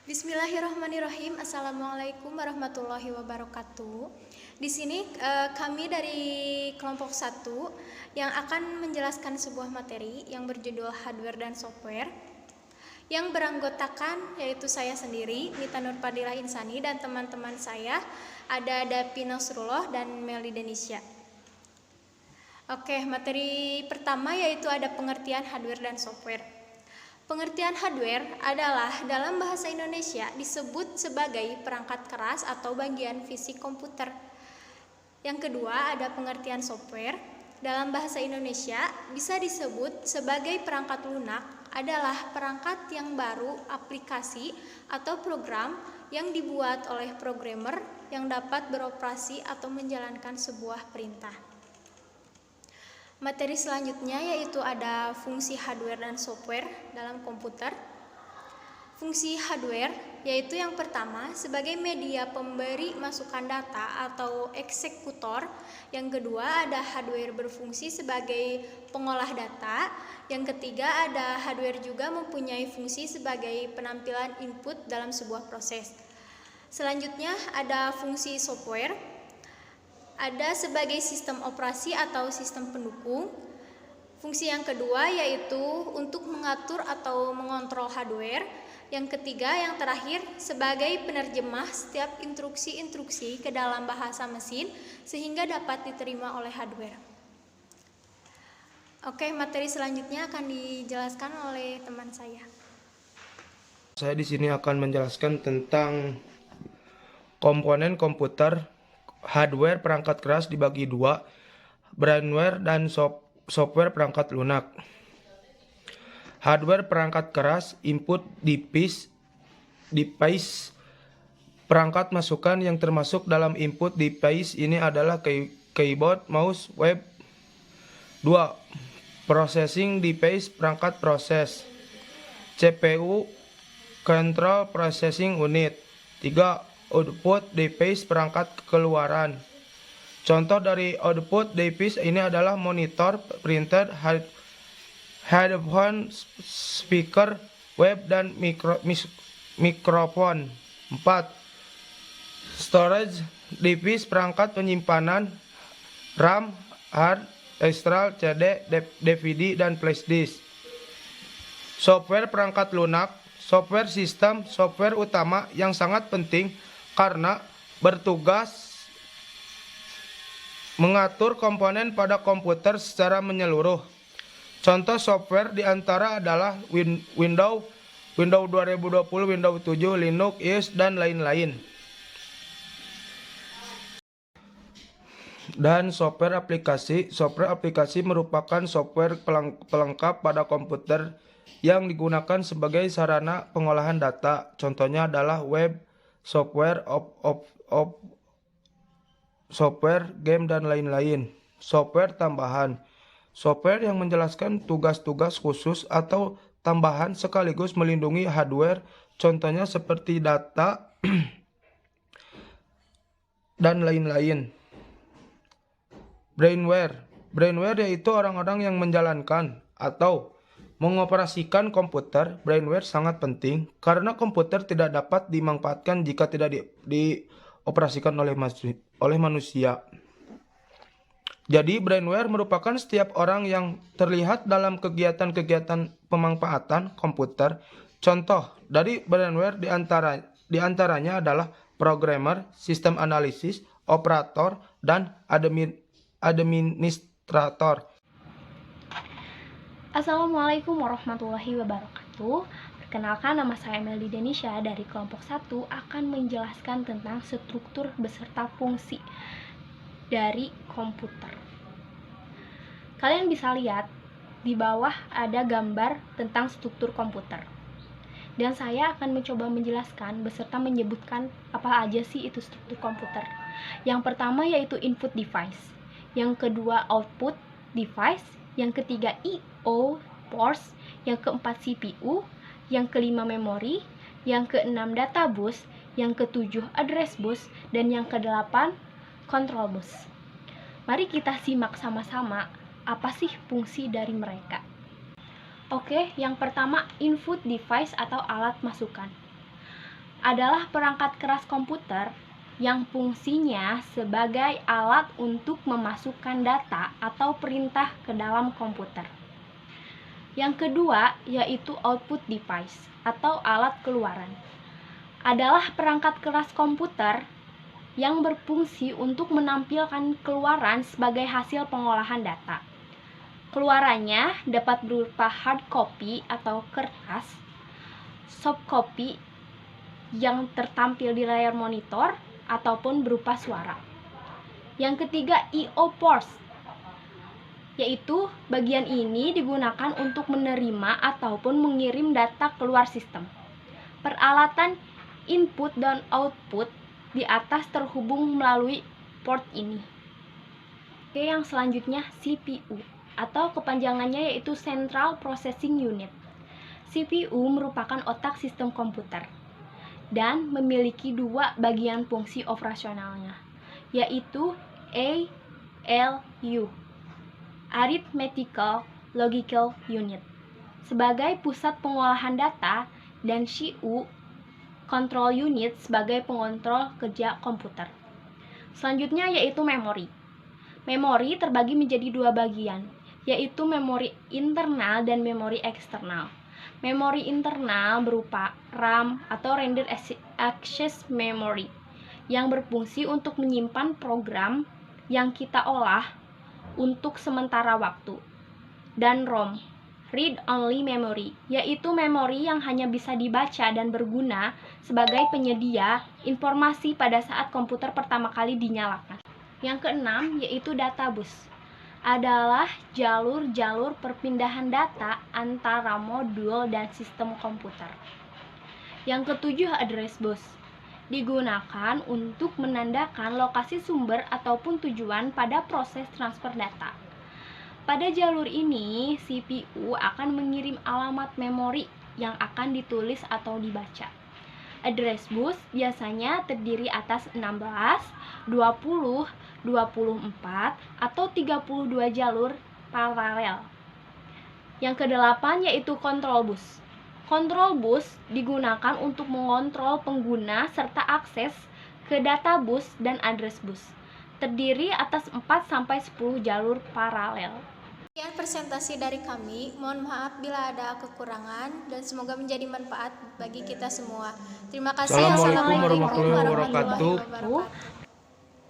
Bismillahirrahmanirrahim. Assalamualaikum warahmatullahi wabarakatuh. Di sini kami dari kelompok 1 yang akan menjelaskan sebuah materi yang berjudul hardware dan software yang beranggotakan yaitu saya sendiri, Mita Nurfadilah Insani, dan teman-teman saya ada Dapi Nasrullah dan Meli Denisha. Oke, materi pertama yaitu ada pengertian hardware dan software. Pengertian hardware adalah dalam bahasa Indonesia disebut sebagai perangkat keras atau bagian fisik komputer. Yang kedua ada pengertian software. Dalam bahasa Indonesia bisa disebut sebagai perangkat lunak adalah perangkat yang baru aplikasi atau program yang dibuat oleh programmer yang dapat beroperasi atau menjalankan sebuah perintah. Materi selanjutnya yaitu ada fungsi hardware dan software dalam komputer. Fungsi hardware yaitu yang pertama sebagai media pemberi masukan data atau eksekutor. Yang kedua ada hardware berfungsi sebagai pengolah data. Yang ketiga ada hardware juga mempunyai fungsi sebagai penampilan input dalam sebuah proses. Selanjutnya ada fungsi software. Ada sebagai sistem operasi atau sistem pendukung. Fungsi yang kedua yaitu untuk mengatur atau mengontrol hardware. Yang ketiga, yang terakhir, sebagai penerjemah setiap instruksi-instruksi ke dalam bahasa mesin sehingga dapat diterima oleh hardware. Oke, materi selanjutnya akan dijelaskan oleh teman saya. Saya di sini akan menjelaskan tentang komponen komputer. Hardware perangkat keras dibagi dua, brainware dan software perangkat lunak. Hardware perangkat keras, input device, perangkat masukan yang termasuk dalam input device ini adalah keyboard, mouse, web. 2. Processing device, perangkat proses. CPU, control processing unit. 3. Output device, perangkat keluaran. Contoh dari output device ini adalah monitor, printer, headphone, speaker, web, dan mikrofon. 4. Storage device, perangkat penyimpanan, RAM, hard, external, CD, DVD, dan flash disk. Software perangkat lunak, software sistem, software utama yang sangat penting karena bertugas mengatur komponen pada komputer secara menyeluruh. Contoh software diantara adalah Windows 2020, Windows 7, Linux, IS, dan lain-lain. Dan software aplikasi. Software aplikasi merupakan software pelengkap pada komputer yang digunakan sebagai sarana pengolahan data. Contohnya adalah web, software, software, game, dan lain-lain. Software tambahan. Software yang menjelaskan tugas-tugas khusus atau tambahan sekaligus melindungi hardware. Contohnya seperti data dan lain-lain. Brainware. Brainware yaitu orang-orang yang menjalankan atau mengoperasikan komputer. Brainware sangat penting karena komputer tidak dapat dimanfaatkan jika tidak dioperasikan oleh manusia. Jadi brainware merupakan setiap orang yang terlihat dalam kegiatan-kegiatan pemanfaatan komputer. Contoh dari brainware diantaranya adalah programmer, sistem analisis, operator, dan administrator. Assalamualaikum warahmatullahi wabarakatuh. Perkenalkan, nama saya Meli Denisha dari kelompok 1 akan menjelaskan tentang struktur beserta fungsi dari komputer. Kalian bisa lihat di bawah ada gambar tentang struktur komputer. Dan saya akan mencoba menjelaskan beserta menyebutkan apa aja sih itu struktur komputer. Yang pertama yaitu input device, yang kedua output device, yang ketiga I/O ports, yang keempat CPU, yang kelima memori, yang keenam data bus, yang ketujuh address bus, dan yang kedelapan control bus. Mari kita simak sama-sama apa sih fungsi dari mereka. Oke, yang pertama input device atau alat masukan. adalah perangkat keras komputer yang fungsinya sebagai alat untuk memasukkan data atau perintah ke dalam komputer. Yang kedua yaitu output device atau alat keluaran. Adalah perangkat keras komputer yang berfungsi untuk menampilkan keluaran sebagai hasil pengolahan data. Keluarannya dapat berupa hard copy atau kertas, soft copy yang tertampil di layar monitor, ataupun berupa suara. Yang ketiga, I/O ports, yaitu bagian ini digunakan untuk menerima ataupun mengirim data keluar sistem. Peralatan input dan output di atas terhubung melalui port ini. Oke, yang selanjutnya CPU atau kepanjangannya yaitu Central Processing Unit. CPU merupakan otak sistem komputer dan memiliki dua bagian fungsi operasionalnya, yaitu ALU, Arithmetical Logical Unit, sebagai pusat pengolahan data, dan CU, Control Unit, sebagai pengontrol kerja komputer. Selanjutnya yaitu memori. Memori terbagi menjadi dua bagian, yaitu memori internal dan memori eksternal. Memori internal berupa RAM atau Random Access Memory yang berfungsi untuk menyimpan program yang kita olah untuk sementara waktu. Dan ROM, Read Only Memory, yaitu memori yang hanya bisa dibaca dan berguna sebagai penyedia informasi pada saat komputer pertama kali dinyalakan. Yang keenam yaitu databus. Adalah jalur-jalur perpindahan data antara modul dan sistem komputer. Yang ketujuh, address bus. Digunakan untuk menandakan lokasi sumber ataupun tujuan pada proses transfer data. Pada jalur ini, CPU akan mengirim alamat memori yang akan ditulis atau dibaca. Address bus biasanya terdiri atas 16, 20, 24, atau 32 jalur paralel. Yang kedelapan yaitu control bus. Control bus digunakan untuk mengontrol pengguna serta akses ke data bus dan address bus. Terdiri atas 4-10 jalur paralel. Sekian presentasi dari kami. Mohon maaf bila ada kekurangan dan semoga menjadi manfaat bagi kita semua. Terima kasih. Assalamualaikum warahmatullahi wabarakatuh.